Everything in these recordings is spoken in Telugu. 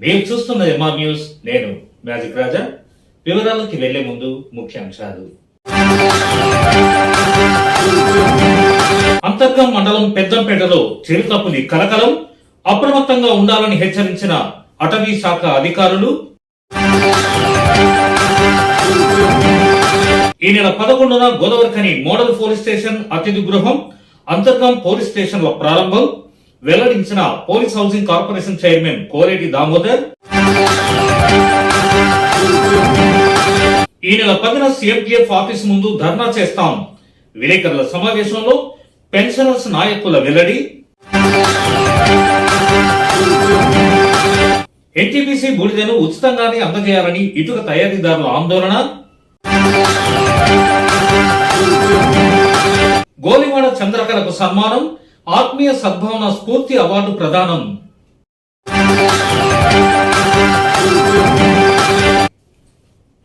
మీరు చూస్తున్న ఎంఆర్ న్యూస్. నేను మ్యాజిక్ రాజా. వివరాలకి వెళ్లే ముందు ముఖ్యాంశాలు. అంతర్గం మండలం పెద్దంపేటలో చిరుతపులి కలకలం. అప్రమత్తంగా ఉండాలని హెచ్చరించిన అటవీ శాఖ అధికారులు. ఈ నెల 11న గోదావరిఖని మోడల్ పోలీస్ స్టేషన్ అతిథి గృహం, అంతర్గం పోలీస్ స్టేషన్ల ప్రారంభం వెల్లడించిన police housing corporation chairman Koleti Damodar. ఈ నెల 10న సిఎంపిఎఫ్ ఆఫీస్ ముందు ధర్నా చేస్తాం. విలేకరుల సమావేశంలో పెన్షనర్స్ నాయకుల వెల్లడి. ఎన్టీపీసీ బూడిదను ఉచితంగానే అందజేయాలని ఇటుక తయారీదారుల ఆందోళన. గోలివాడ చంద్రకళకు సన్మానం, ఆత్మీయ సద్భావన స్ఫూర్తి అవార్డు ప్రదానం.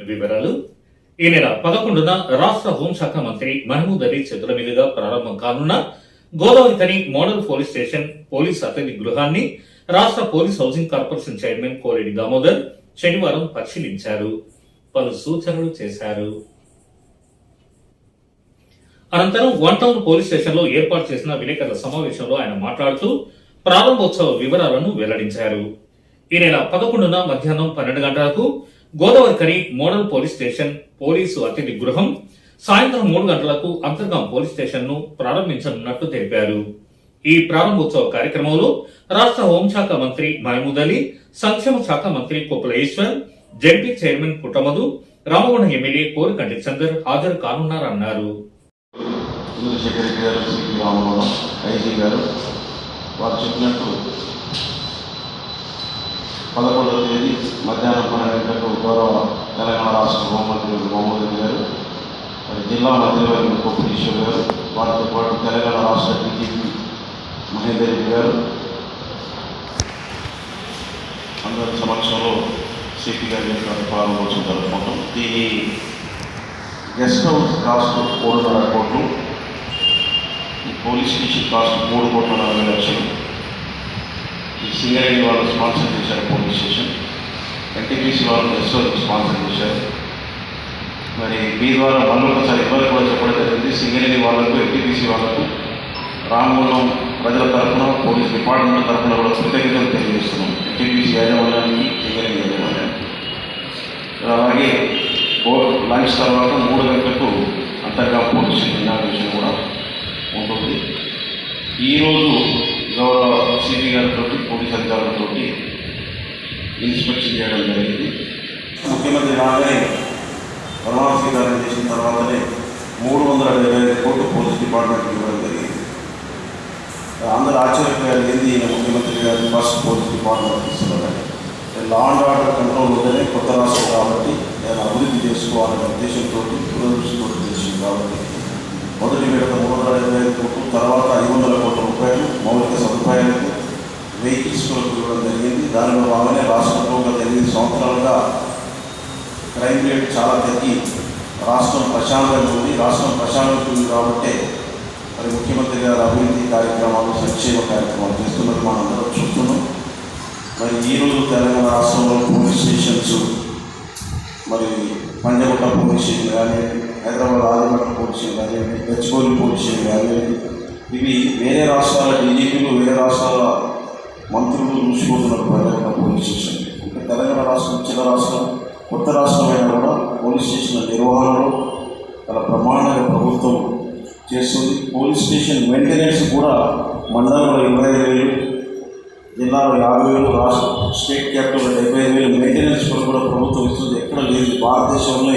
వివరాలు. ఈ నెల 11న రాష్ట్ర హోంశాఖ మంత్రి మహమూద్ అలీ చేతుల మీదుగా ప్రారంభం కానున్న Godavarikhani model police station police అతిథి గృహాన్ని రాష్ట్ర police housing corporation chairman Koleti Damodar శనివారం పరిశీలించారు, పలు సూచనలు చేశారు. అనంతరం వన్ టౌన్ పోలీస్ స్టేషన్ లో ఏర్పాటు చేసిన విలేకరుల సమావేశంలో ఆయన మాట్లాడుతూ ప్రారంభోత్సవ వివరాలను వెల్లడించారు. ఈ నెల 11న మధ్యాహ్నం 12 గంటలకు Godavarikhani model police station police అతిథి గృహం, సాయంత్రం 3 గంటలకు అంతర్గం పోలీస్ స్టేషన్ ను ప్రారంభించనున్నట్లు తెలిపారు. ఈ ప్రారంభోత్సవ కార్యక్రమంలో రాష్ట్ర హోంశాఖ మంత్రి మహమూద్ అలీ, సంక్షేమ శాఖ మంత్రి Koppula Eshwar, ZP chairman Puttamadhu, Ramagundam MLA Korukanti Chander హాజరు కానున్నారన్నారు. సెక్రటరీ గారు సిపి రామగుండం ఐజీ గారు వారు చెప్పినట్టు 11వ తేదీ మధ్యాహ్నం 12 గంటలకు గౌరవ తెలంగాణ రాష్ట్ర హోంమంత్రి మహమూద్ అలీ గారు, మరి జిల్లా మంత్రివర్యులు కొప్పుల ఈశ్వర్ గారు, వారితో పాటు తెలంగాణ రాష్ట్ర డీజీపీ మహేందర్ రెడ్డి గారు అందరి సమక్షంలో సిపి గారి యొక్క ప్రారంభోత్సవం జరుపుకుంటాం. దీని గెస్ట్ హౌస్ కాస్ట్ 3.5 కోట్లు, ఈ పోలీస్ స్టేషన్ కాస్ట్ 3,40,00,000. ఈ సింగరేణి వాళ్ళు స్పాన్సర్ చేశారు పోలీస్ స్టేషన్, ఎన్టీపీసీ వాళ్ళు గెస్ట్ హౌస్ స్పాన్సర్ చేశారు. మరి మీ ద్వారా మళ్ళొకసారి ఇబ్బంది కూడా చెప్పడం జరిగింది. సింగరేణి వాళ్ళకు, ఎన్టీపీసీ వాళ్ళకు, రామగుండం ప్రజల తరఫున, పోలీస్ డిపార్ట్మెంట్ తరఫున కూడా కృతజ్ఞతలు తెలియజేస్తున్నాం. ఎన్టీపీసీ యాజమాన్యానికి, సింగరేణి యాజమాన్యానికి. అలాగే లంచ్ తర్వాత 3 గంటలకు అంతర్గా పోలీస్ ఇనాగ్రేషన్ కూడా ఉంటుంది. ఈరోజు గౌరవ సిపి గారితో, పోలీస్ అధికారులతో ఇన్స్పెక్షన్ చేయడం జరిగింది. ముఖ్యమంత్రి రాగానే ప్రమాణ స్వీకారం చేసిన తర్వాతనే 375 కోట్లు పోలీస్ డిపార్ట్మెంట్కి ఇవ్వడం జరిగింది. అందరూ ఆశ్చర్యపోయారు, ఏంది ఈయన ముఖ్యమంత్రి గారు ఫస్ట్ పోలీస్ డిపార్ట్మెంట్ ఇస్తున్నారని. లా అండ్ ఆర్డర్ కంట్రోల్ ఉంటేనే కొత్త రాష్ట్రం కాబట్టి నేను అభివృద్ధి చేసుకోవాలనే ఉద్దేశంతో దూరదృష్టితో చేసింది. కాబట్టి మొదటి విడత 375 కోట్లు, తర్వాత 500 కోట్ల రూపాయలు మౌలిక సదుపాయాలకు, వెహికల్స్ కొరకు ఇవ్వడం జరిగింది. దానిలో భాగంగానే రాష్ట్రంలో గత 8 సంవత్సరాలుగా క్రైమ్ రేట్ చాలా తగ్గి రాష్ట్రం ప్రశాంతంగా ఉంది. రాష్ట్రం ప్రశాంతంగా ఉంది కాబట్టి మరి ముఖ్యమంత్రి గారు అభివృద్ధి కార్యక్రమాలు, సంక్షేమ కార్యక్రమాలు చేస్తున్నట్టు మనం అందరం చూస్తున్నాం. మరి ఈరోజు తెలంగాణ రాష్ట్రంలో పోలీస్ స్టేషన్స్, మరి పంజగుట్ట పోలీస్ స్టేషన్ కానివ్వండి, హైదరాబాద్ ఆదిమట్ల పోలీస్ స్టేషన్ కానివ్వండి, గచ్చిబౌలి పోలీస్ స్టేషన్ కానివ్వండి, ఇవి వేరే రాష్ట్రాల డీజీపీలు, వేరే రాష్ట్రాల మంత్రులు చూసిపోతున్నారు. పంజగుట్ట పోలీస్ స్టేషన్ అంటే తెలంగాణ రాష్ట్రం చిన్న రాష్ట్రం, కొత్త రాష్ట్రమైనా కూడా పోలీస్ స్టేషన్ల నిర్వహణలో చాలా ప్రమాణంగా ప్రభుత్వం చేస్తుంది. పోలీస్ స్టేషన్ మెయింటెనెన్స్ కూడా మండలంలో 25,000, జిల్లాలో 50,000, రాష్ట్ర స్టేట్ క్యాపిటల్లో 75,000 మెయింటెనెన్స్ కూడా ప్రభుత్వం ఇస్తుంది. ఎక్కడ లేదు, భారతదేశంలో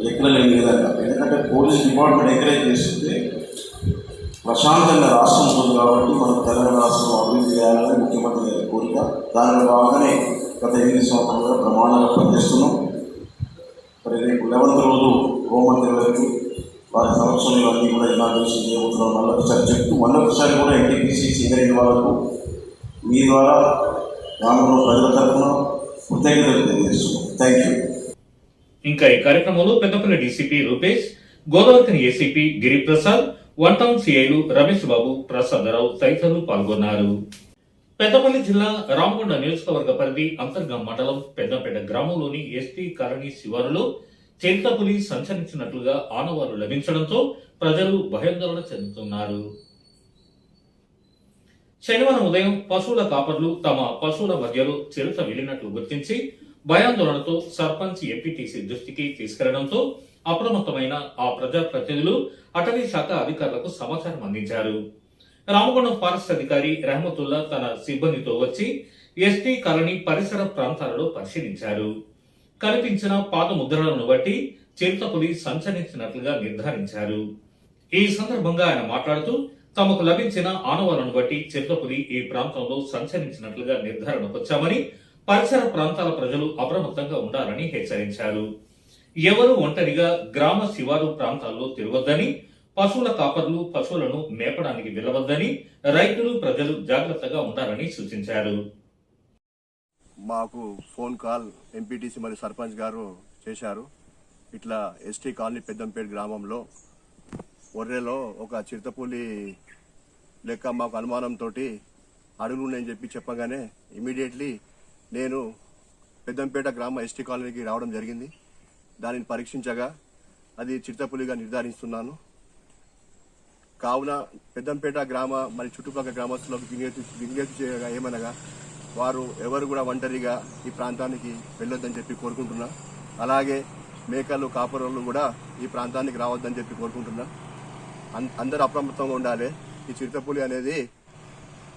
ఎక్కడ లేని విధంగా. ఎందుకంటే పోలీస్ డిపార్ట్మెంట్ ఎంకరేజ్ చేస్తుంటే ప్రశాంతంగా రాష్ట్రం ఉంటుంది. కాబట్టి మనం తెలంగాణ రాష్ట్రంలో అభివృద్ధి చేయాలని ముఖ్యమంత్రి గారి కోరిక. దానిలో భాగంగానే గత 8 సంవత్సరాలుగా ప్రమాణంగా పనిచేస్తున్నాం. మరి రేపు 11వ రోజు హోంమంత్రి గారికి వారి సమక్షంలో అన్నీ కూడా ఇనాగ్రేషన్ చేయబోతున్నాం. మళ్ళొకసారి చెప్తూ మళ్ళొకసారి కూడా ఎన్టీపీసీ సింగరేణి వాళ్ళకు మీ ద్వారా రామగుండం ప్రజల తరఫున కృతజ్ఞతలు తెలియజేస్తున్నాం. Thank you. ఇంకా ఈ కార్యక్రమంలో Peddapalli DCP Rupesh, Godavarikhani ACP Giriprasad, one town సిఐలు రమేష్ బాబు, ప్రసాదరావు తదితరులు పాల్గొన్నారు. పెద్దపల్లి జిల్లా రామగుండ నియోజకవర్గ పరిధి అంతర్గం మండలం పెద్దపేట గ్రామంలోని ఎస్టీ కాలనీ శివారులో చిరుతపులి సంచరించినట్లుగా ఆనవాళ్లు లభించడంతో ప్రజలు భయాందోళన చెందుతున్నారు. శనివారం ఉదయం పశువుల కాపర్లు తమ పశువుల మధ్యలో చిరుత వెళ్లినట్లు గుర్తించి భయాందోళనతో సర్పంచ్ ఎంపీటీసీ దృష్టికి తీసుకెళ్లడంతో అప్రమత్తమైన ఆ ప్రజాప్రతినిధులు అటవీ శాఖ అధికారులకు సమాచారం అందించారు. రామగుండం ఫారెస్ట్ అధికారి రెహమతుల్లా తన సిబ్బందితో వచ్చి ఎస్టీ కాలనీ పరిసర ప్రాంతాలలో పరిశీలించారు. కనిపించిన పాత ముద్రలను బట్టి చిరుతపులి సంచరించినట్లుగా నిర్ధారించారు. ఈ సందర్భంగా ఆయన మాట్లాడుతూ తమకు లభించిన ఆనవాలను బట్టి చిరుతపులి ఈ ప్రాంతంలో సంచరించినట్లుగా నిర్ధారణకొచ్చామని, పరిసర ప్రాంతాల ప్రజలు అప్రమత్తంగా ఉండాలని హెచ్చరించారు. ఎవరు ఒంటరిగా గ్రామ శివారు ప్రాంతాల్లో తిరగొద్దని, పశువుల కాపర్లు పశువులను మేపడానికి వెళ్లవద్దని, రైతులు ప్రజలు జాగ్రత్తగా ఉండాలని సూచించారు. మాకు ఫోన్ కాల్ ఎంపీటీసీ మరియు సర్పంచ్ గారు చేశారు. ఇట్లా ఎస్టీ కాలనీ పెద్దంపేట గ్రామంలో ఒర్రెలో ఒక చిరుతపులి లెక్క మాకు అనుమానంతో అడుగులు ఉన్నాయని చెప్పగానే ఇమీడియట్లీ నేను పెద్దంపేట గ్రామ ఎస్టీ కాలనీకి రావడం జరిగింది. దానిని పరీక్షించగా అది చిరుతపులిగా నిర్ధారిస్తున్నాను. కావున పెద్దంపేట గ్రామ మరి చుట్టుపక్కల గ్రామస్తులకు విజ్ఞప్తి చేయగా ఏమనగా వారు ఎవరు కూడా ఒంటరిగా ఈ ప్రాంతానికి వెళ్ళొద్దని చెప్పి కోరుకుంటున్నా. అలాగే మేకలు కాపురలు కూడా ఈ ప్రాంతానికి రావద్దని చెప్పి కోరుకుంటున్నా. అందరూ అప్రమత్తంగా ఉండాలి. ఈ చిరుతపులి అనేది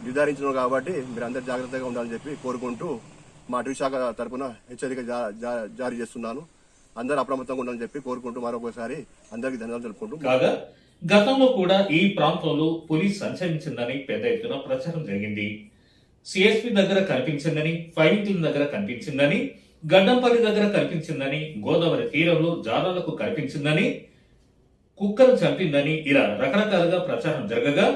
నిర్ధారించడం కాబట్టి మీరు అందరు జాగ్రత్తగా ఉండాలని చెప్పి కోరుకుంటూ మా అటవీ శాఖ తరఫున హెచ్చరిక జారీ చేస్తున్నాను. అందరూ అప్రమత్తంగా ఉండాలని చెప్పి కోరుకుంటూ మరొకసారి అందరికీ ధన్యవాదాలు తెలుపుకుంటూ కాగా గతంలో కూడా ఈ ప్రాంతంలో పులి సంచరించిందని పెద్ద ఎత్తున ప్రచారం జరిగింది. సిఎస్పి దగ్గర కనిపించిందని, ఫైవింగ్ల దగ్గర కనిపించిందని, గడ్డంపల్లి దగ్గర కనిపించిందని, గోదావరి తీరంలో జాలాలకు కనిపించిందని, కుక్కలు చంపిందని ఇలా రకరకాలుగా ప్రచారం జరగగా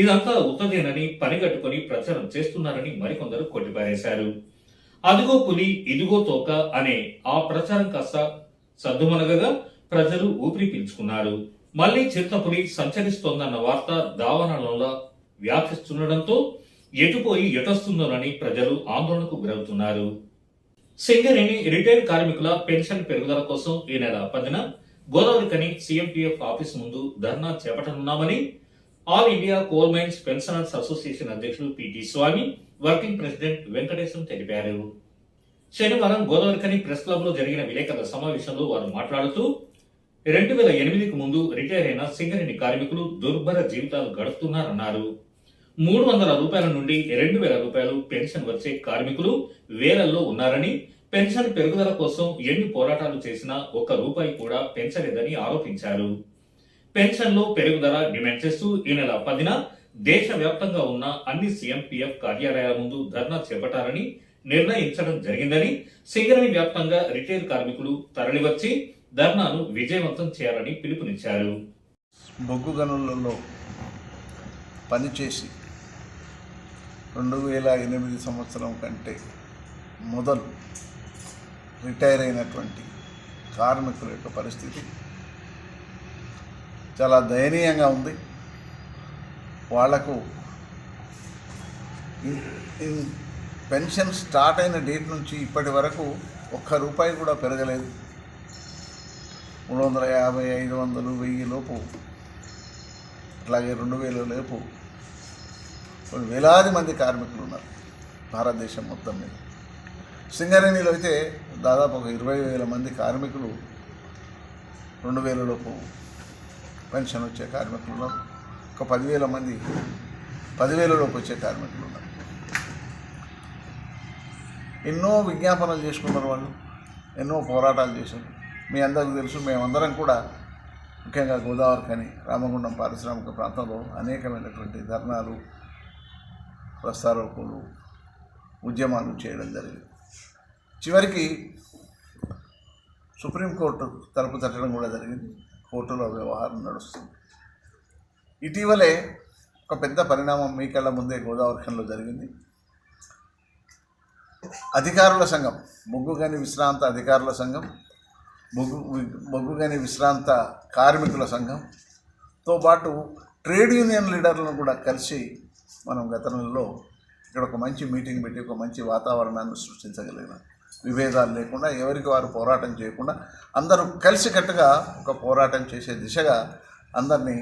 ఇదంతా ఉత్తదేనని పనిగట్టుకుని ప్రచారం చేస్తున్నారని మరికొందరు కొట్టిపారేశారు. అదిగో పులి ఇదిగో తోక అనే ఆ ప్రచారం కాస్త సద్దుమనగగా ప్రజలు ఊపిరి పీల్చుకున్నారు. మళ్లీ చిరుతపులి సంచరిస్తోందన్న వార్త దావానలంలో వ్యాపిస్తుండటంతో ఎటుపోయి ఎటొస్తుందోనని ప్రజలు ఆందోళనకు గురవుతున్నారు. సింగరేణి రిటైర్ కార్మికుల పెన్షన్ పెరుగుదల కోసం ఈ నెల 10న గోదావరికని సీఎంపీఎఫ్ ఆఫీస్ ముందు ధర్నా చేపట్టనున్నామని all India coal mines pensioners association అధ్యక్షుడు PT Swamy, working president Venkatesham తెలిపారు. శనివారం గోదావరికని ప్రెస్ క్లబ్ లో జరిగిన విలేకరుల సమావేశంలో వారు మాట్లాడుతూ 2008కు ముందు రిటైర్ అయిన సింగరేణి కార్మికులు దుర్భర జీవితాలు గడుపుతున్నారన్నారు. 300 రూపాయల నుండి 2000 రూపాయలు పెన్షన్ వచ్చే కార్మికులు వేలల్లో ఉన్నారని, పెన్షన్ పెరుగుదల కోసం ఎన్ని పోరాటాలు చేసినా ₹1 కూడా పెంచలేదని ఆరోపించారు. పెన్షన్లో పెరుగుదల డిమాండ్ చేస్తూ ఈ నెల 10న దేశవ్యాప్తంగా ఉన్న అన్ని సీఎంపీఎఫ్ కార్యాలయాల ముందు ధర్నా చేపట్టాలని నిర్ణయించడం జరిగిందని, సింగరేణి వ్యాప్తంగా రిటైర్ కార్మికులు తరలివచ్చి ధర్నాను విజయవంతం చేయాలని పిలుపునిచ్చారు. బొగ్గు గనులలో పనిచేసి 2008 సంవత్సరం కంటే మొదలు రిటైర్ అయినటువంటి కార్మికుల యొక్క పరిస్థితి చాలా దయనీయంగా ఉంది. వాళ్లకు పెన్షన్ స్టార్ట్ అయిన డేట్ నుంచి ఇప్పటి వరకు ₹1 కూడా పెరగలేదు. 350, 500, 1000 లోపు, అలాగే 2000 లోపు వేలాది మంది కార్మికులు ఉన్నారు భారతదేశం మొత్తం మీద. సింగరేణిలో అయితే దాదాపు ఒక 20,000 మంది కార్మికులు 2000 లోపు పెన్షన్ వచ్చే కార్మికులు ఉన్నారు. ఒక 10,000 మంది 10,000 లోపు వచ్చే కార్మికులు ఉన్నారు. ఎన్నో విజ్ఞాపనలు చేసుకున్నారు వాళ్ళు, ఎన్నో పోరాటాలు చేశారు. మీ అందరికీ తెలుసు, మేమందరం కూడా ముఖ్యంగా గోదావరికని రామగుండం పారిశ్రామిక ప్రాంతంలో అనేకమైనటువంటి ధర్నాలు, ప్రస్తారోపణలు, ఉద్యమాలు చేయడం జరిగింది. చివరికి సుప్రీంకోర్టు తలుపు తట్టడం కూడా జరిగింది. కోర్టులో వ్యవహారం నడుస్తుంది. ఇటీవలే ఒక పెద్ద పరిణామం మీ కళ్ళ ముందే గోదావరిఖనిలో జరిగింది. అధికారుల సంఘం, బొగ్గుగని విశ్రాంత అధికారుల సంఘం, బొగ్గుగని విశ్రాంత కార్మికుల సంఘంతో పాటు ట్రేడ్ యూనియన్ లీడర్లను కూడా కలిసి మనం గత నెలలో ఇక్కడ ఒక మంచి మీటింగ్ పెట్టి ఒక మంచి వాతావరణాన్ని సృష్టించగలిగినాం. విభేదాలు లేకుండా ఎవరికి వారు పోరాటం చేయకుండా అందరూ కలిసికట్టుగా ఒక పోరాటం చేసే దిశగా అందరినీ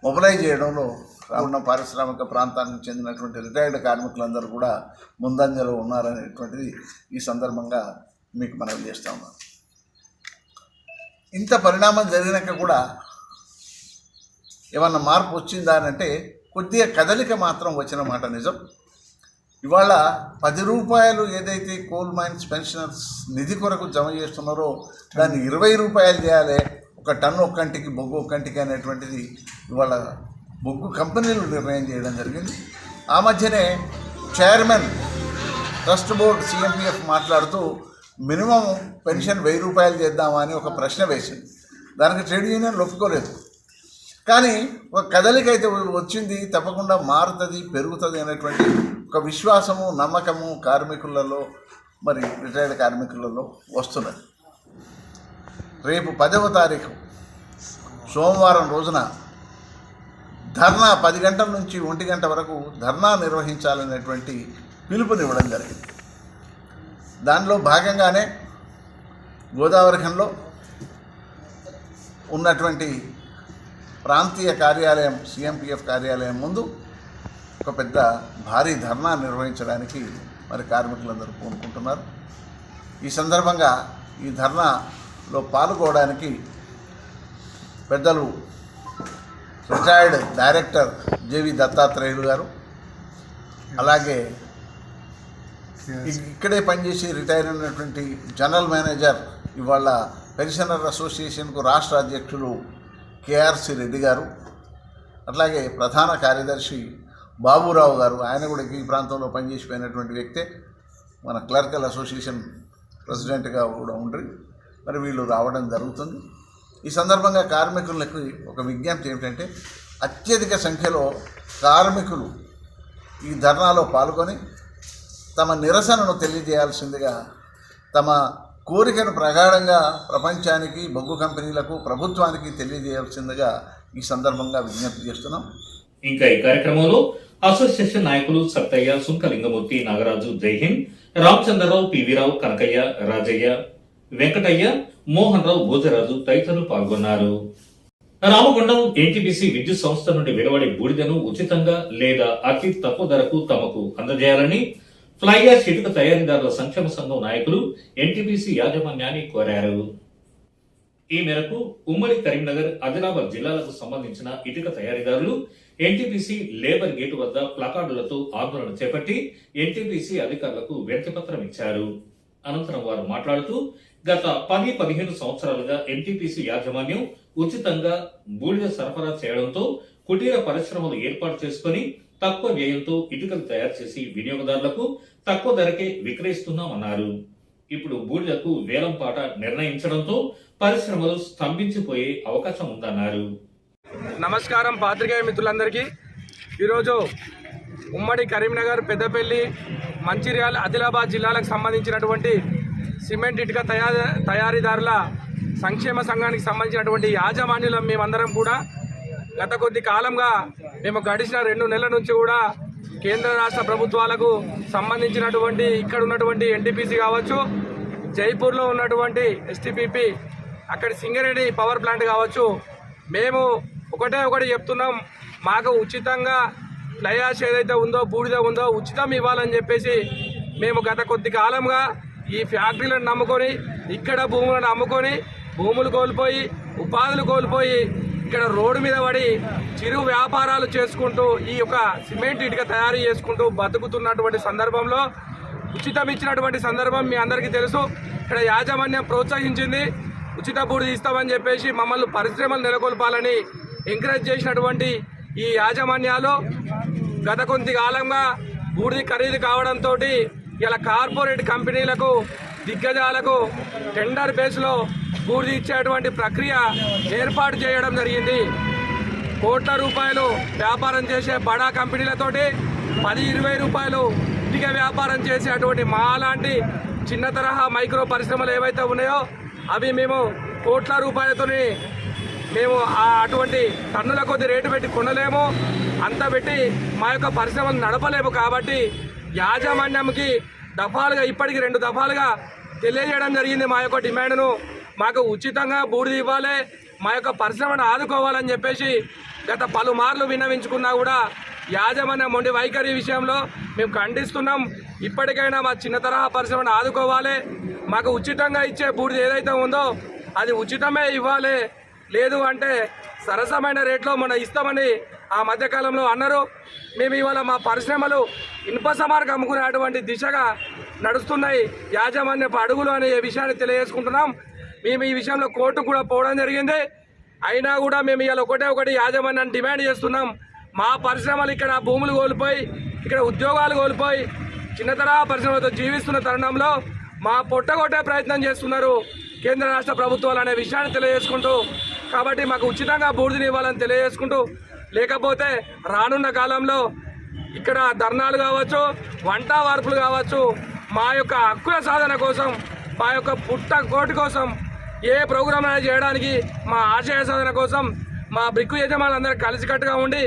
మొబిలైజ్ చేయడంలో రానున్న పారిశ్రామిక ప్రాంతానికి చెందినటువంటి రిటైర్డ్ కార్మికులందరూ కూడా ముందంజలో ఉన్నారనేటువంటిది ఈ సందర్భంగా మీకు మనవి చేస్తా ఉన్నాను. ఇంత పరిణామం జరిగినాక కూడా ఏమన్నా మార్పు వచ్చిందా అని అంటే కొద్దిగా కదలిక మాత్రం వచ్చిన మాట నిజం. ఇవాళ 10 రూపాయలు ఏదైతే కోల్ మైన్స్ పెన్షనర్స్ నిధి కొరకు జమ చేస్తున్నారో దాన్ని 20 రూపాయలు చేయాలి, ఒక టన్ను ఒక్కంటికి బొగ్గు ఒక్కంటికి అనేటువంటిది ఇవాళ బొగ్గు కంపెనీలు నిర్ణయం చేయడం జరిగింది. ఆ మధ్యనే చైర్మన్ ట్రస్ట్ బోర్డ్ CMPF మాట్లాడుతూ మినిమం పెన్షన్ 1000 రూపాయలు చేద్దామా అని ఒక ప్రశ్న వేసింది. దానికి ట్రేడ్ యూనియన్లు ఒప్పుకోలేదు. కానీ ఒక కదలిక అయితే వచ్చింది, తప్పకుండా మారుతుంది, పెరుగుతుంది అనేటువంటి ఒక విశ్వాసము నమ్మకము కార్మికులలో మరి రిటైర్డ్ కార్మికులలో వస్తున్నది. రేపు 10వ తారీఖు సోమవారం రోజున ధర్నా 10 గంటల నుంచి 1 గంట వరకు ధర్నా నిర్వహించాలనేటువంటి పిలుపునివ్వడం జరిగింది. దానిలో భాగంగానే గోదావరిఖంలో ఉన్నటువంటి ప్రాంతీయ కార్యాలయం CMPF కార్యాలయం ముందు ఒక పెద్ద భారీ ధర్నా నిర్వహించడానికి మరి కార్మికులందరూ పూనుకుంటున్నారు. ఈ సందర్భంగా ఈ ధర్నాలో పాల్గొనడానికి పెద్దలు రిటైర్డ్ డైరెక్టర్ JV దత్తాత్రేయులు గారు, అలాగే ఇక్కడే పనిచేసి రిటైర్ అయినటువంటి జనరల్ మేనేజర్ ఇవాళ పెన్షనర్ అసోసియేషన్కు రాష్ట్ర అధ్యక్షులు KRC రెడ్డి గారు, అట్లాగే ప్రధాన కార్యదర్శి బాబురావు గారు, ఆయన కూడా ఈ ప్రాంతంలో పనిచేసిపోయినటువంటి వ్యక్తే, మన క్లర్కల్ అసోసియేషన్ ప్రెసిడెంట్గా కూడా ఉండి మరి వీళ్ళు రావడం జరుగుతుంది. ఈ సందర్భంగా కార్మికులకు ఒక విజ్ఞప్తి ఏమిటంటే అత్యధిక సంఖ్యలో కార్మికులు ఈ ధర్నాలో పాల్గొని తమ నిరసనను తెలియజేయాల్సిందిగా, తమ కోరికను ప్రగాఢంగా ప్రపంచానికి, బొగ్గు కంపెనీలకు, ప్రభుత్వానికి తెలియజేయాల్సిందిగా ఈ సందర్భంగా విజ్ఞప్తి చేస్తున్నాం. ఇంకా ఈ కార్యక్రమంలో అసోసియేషన్ నాయకులు సత్తయ్య, సుంకలింగమూర్తి, నాగరాజు, జైహింద్, రామచంద్రరావు, పివిరావు, కనకయ్య, రాజయ్య, వెంకటయ్య, మోహన్ రావు, భోజరాజు తదితరులు పాల్గొన్నారు. రామగుండం NTPC విద్యుత్ సంస్థ నుండి వెలువడే బూడిదను ఉచితంగా లేదా అతి తక్కువ ధరకు తమకు అందజేయాలని ఫ్లై యాష్ ఇటుక తయారీదారుల సంక్షేమ సంఘం నాయకులు NTPC యాజమాన్యాన్ని కోరారు. ఈ మేరకు ఉమ్మడి కరీంనగర్, ఆదిలాబాద్ జిల్లాలకు సంబంధించిన ఇటుక తయారీదారులు NTPC లేబర్ గేటు వద్ద ప్లకార్డులతో ఆందోళన చేపట్టి NTPC అధికారులకు వినతిపత్రం ఇచ్చారు. అనంతరం వారు మాట్లాడుతూ గత 10-15 సంవత్సరాలుగా NTPC యాజమాన్యం ఉచితంగా బూడిద సరఫరా చేయడంతో కుటీర పరిశ్రమలు ఏర్పాటు చేసుకుని తక్కువ వ్యయంతో ఇటుకలు తయారు చేసి వినియోగదారులకు తక్కువ ధరకే విక్రయిస్తున్నామన్నారు. ఇప్పుడు బూడిదకు వేలంపాట నిర్ణయించడంతో పరిశ్రమలు స్తంభించిపోయే అవకాశం ఉందన్నారు. నమస్కారం పాత్రికేయ మిత్రులందరికీ. ఈరోజు ఉమ్మడి కరీంనగర్, పెద్దపల్లి, మంచిర్యాల, ఆదిలాబాద్ జిల్లాలకు సంబంధించినటువంటి సిమెంట్ ఇటుక తయారీదారుల సంక్షేమ సంఘానికి సంబంధించినటువంటి యాజమాన్యులం మేమందరం కూడా గత కొద్ది కాలంగా మేము గడిచిన 2 నెలల నుంచి కూడా కేంద్ర రాష్ట్ర ప్రభుత్వాలకు సంబంధించినటువంటి ఇక్కడ ఉన్నటువంటి NTPC కావచ్చు, జైపూర్లో ఉన్నటువంటి STPP, అక్కడ సింగరేణి పవర్ ప్లాంట్ కావచ్చు, మేము ఒకటి చెప్తున్నాం, మాకు ఉచితంగా ఫ్లై యాష్ ఏదైతే ఉందో, బూడిద ఉందో ఉచితం ఇవ్వాలని చెప్పేసి మేము గత కొద్ది కాలంగా ఈ ఫ్యాక్టరీలను నమ్ముకొని, ఇక్కడ భూములను అమ్ముకొని, భూములు కోల్పోయి, ఉపాధులు కోల్పోయి, ఇక్కడ రోడ్డు మీద పడి చిరు వ్యాపారాలు చేసుకుంటూ ఈ యొక్క సిమెంట్ ఇటుక తయారు చేసుకుంటూ బతుకుతున్నటువంటి సందర్భంలో ఉచితం ఇచ్చినటువంటి సందర్భం మీ అందరికీ తెలుసు. ఇక్కడ యాజమాన్యం ప్రోత్సహించింది, ఉచిత బూడిద ఇస్తామని చెప్పేసి మమ్మల్ని పరిశ్రమలు నెలకొల్పాలని ఎంకరేజ్ చేసినటువంటి ఈ యాజమాన్యాలు గత కొద్ది కాలంగా బూడిద ఖరీదు కావడంతో ఇలా కార్పొరేట్ కంపెనీలకు, దిగ్గజాలకు టెండర్ బేస్లో బూడిద ఇచ్చేటువంటి ప్రక్రియ ఏర్పాటు చేయడం జరిగింది. కోట్ల రూపాయలు వ్యాపారం చేసే బడా కంపెనీలతోటి 10-20 రూపాయలు ఇటుక వ్యాపారం చేసేటువంటి మా లాంటి చిన్న తరహా మైక్రో పరిశ్రమలు ఏవైతే ఉన్నాయో అవి మేము కోట్ల రూపాయలతోని మేము అటువంటి టన్నుల కొద్ది రేటు పెట్టి కొనలేము, అంత పెట్టి మా యొక్క పరిశ్రమను నడపలేము. కాబట్టి యాజమాన్యంకి దఫాలుగా ఇప్పటికి 2 దఫాలుగా తెలియజేయడం జరిగింది మా యొక్క డిమాండ్ను. మాకు ఉచితంగా బూడిద ఇవ్వాలి, మా యొక్క పరిశ్రమను ఆదుకోవాలని చెప్పేసి గత పలుమార్లు విన్నవించుకున్నా కూడా యాజమాన్యం మొండి వైఖరి విషయంలో మేము ఖండిస్తున్నాం. ఇప్పటికైనా మా చిన్న తరహా పరిశ్రమను ఆదుకోవాలి, మాకు ఉచితంగా ఇచ్చే బూడిద ఏదైతే ఉందో అది ఉచితమే ఇవ్వాలి, లేదు అంటే సరసమైన రేట్లో మనం ఇస్తామని ఆ మధ్యకాలంలో అన్నారు. మేము ఇవాళ మా పరిశ్రమలు ఇనుప సమారకు అమ్ముకునేటువంటి దిశగా నడుస్తున్నాయి యాజమాన్యపు అడుగులు అనే విషయాన్ని తెలియజేసుకుంటున్నాం. మేము ఈ విషయంలో కోర్టు కూడా పోవడం జరిగింది. అయినా కూడా మేము ఇవాళ ఒకటి యాజమాన్యాన్ని డిమాండ్ చేస్తున్నాం. మా పరిశ్రమలు ఇక్కడ భూములు కోల్పోయి, ఇక్కడ ఉద్యోగాలు కోల్పోయి, చిన్న తరహా పరిశ్రమలతో జీవిస్తున్న తరుణంలో మా పొట్టగొట్టే ప్రయత్నం చేస్తున్నారు కేంద్ర రాష్ట్ర ప్రభుత్వాలు అనే విషయాన్ని తెలియజేసుకుంటూ, కాబట్టి మాకు ఉచితంగా బూడిదని ఇవ్వాలని తెలియజేసుకుంటూ, లేకపోతే రానున్న కాలంలో ఇక్కడ ధర్నాలు కావచ్చు, వంట వార్పులు కావచ్చు, మా యొక్క హక్కుల సాధన కోసం, మా యొక్క పుట్టకోటి కోసం ఏ ప్రోగ్రామ్ అనేది చేయడానికి మా ఆశయ సాధన కోసం మా బ్రిక్కు యజమానులందరూ కలిసికట్టుగా ఉండి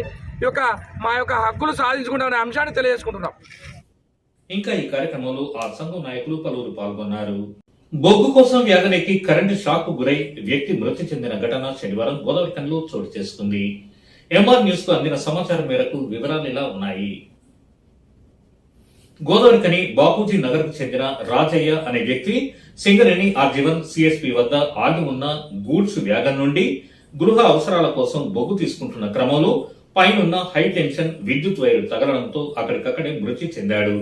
మా యొక్క హక్కులు సాధించుకుంటామనే అంశాన్ని తెలియజేసుకుంటున్నాం. ఇంకా ఈ కార్యక్రమంలో ఆ సంఘం నాయకులు పలువురు పాల్గొన్నారు. బొగ్గు కోసం వ్యాగనెక్కి కరెంటు షాక్ గురై వ్యక్తి మృతి చెందిన ఘటన శనివారం గోదావరిఖనిలో చోటు చేసుకుంది. ఎంఆర్ న్యూస్ కు అందిన సమాచారం మేరకు వివరాలు ఇలా ఉన్నాయి. గోదావరిఖని బాపూజీ నగర్ కు చెందిన రాజయ్య అనే వ్యక్తి సింగరేణి ఆర్జీవన్ సిఎస్పి వద్ద ఆగి ఉన్న గూడ్స్ వ్యాగన్ నుండి గృహ అవసరాల కోసం బొగ్గు తీసుకుంటున్న క్రమంలో పైనున్న హై టెన్షన్ విద్యుత్ వైరు తగలడంతో అక్కడికక్కడే మృతి చెందాడు.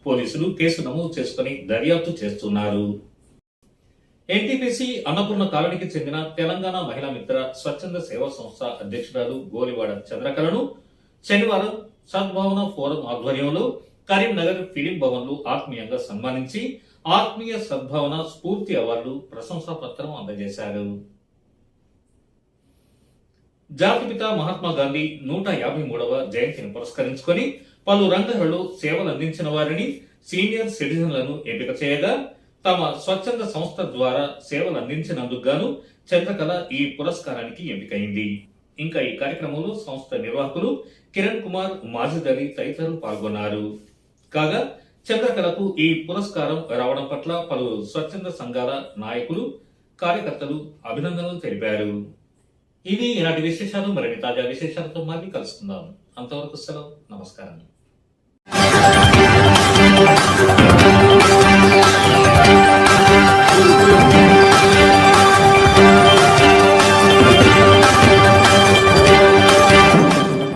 పోలీసులు కేసు నమోదు చేసుకుని దర్యాప్తు చేస్తున్నారు. ఎన్టీపీసీ అన్నపూర్ణ కాలనీకి చెందిన తెలంగాణ మహిళా మిత్ర స్వచ్ఛంద సేవా సంస్థ అధ్యక్షురాలు గోలివాడ చంద్రకళను శనివారం సద్భావన ఫోరం ఆధ్వర్యంలో కరీంనగర్ ఫిలిం భవన్ లో ఆత్మీయంగా సన్మానించి ఆత్మీయ సద్భావన స్ఫూర్తి అవార్డు ప్రశంసా పత్రం అందజేశారు. జాతిపిత మహాత్మా గాంధీ 153వ జయంతిని పురస్కరించుకొని పలు రంగాలలో సేవలు అందించిన వారిని సీనియర్ సిటిజన్లను ఎంపిక చేయగా తమ స్వచ్ఛంద సంస్థ ద్వారా సేవలు అందించినందుకు గాను చంద్రకళ ఈ పురస్కారానికి ఎంపికైంది. ఇంకా ఈ కార్యక్రమంలో సంస్థ నిర్వాహకులు కిరణ్ కుమార్, మాజిద్ అలీ తదితరులు పాల్గొన్నారు. కాగా చంద్రకళకు ఈ పురస్కారం రావడం పట్ల పలువురు స్వచ్ఛంద సంఘాల నాయకులు, కార్యకర్తలు అభినందనలు తెలిపారు. ఇవి ఈనాటి విశేషాలు. మరిన్ని తాజా విశేషాలతో మళ్ళీ కలుసుకుందాం. అంతవరకు సెలవు. నమస్కారం.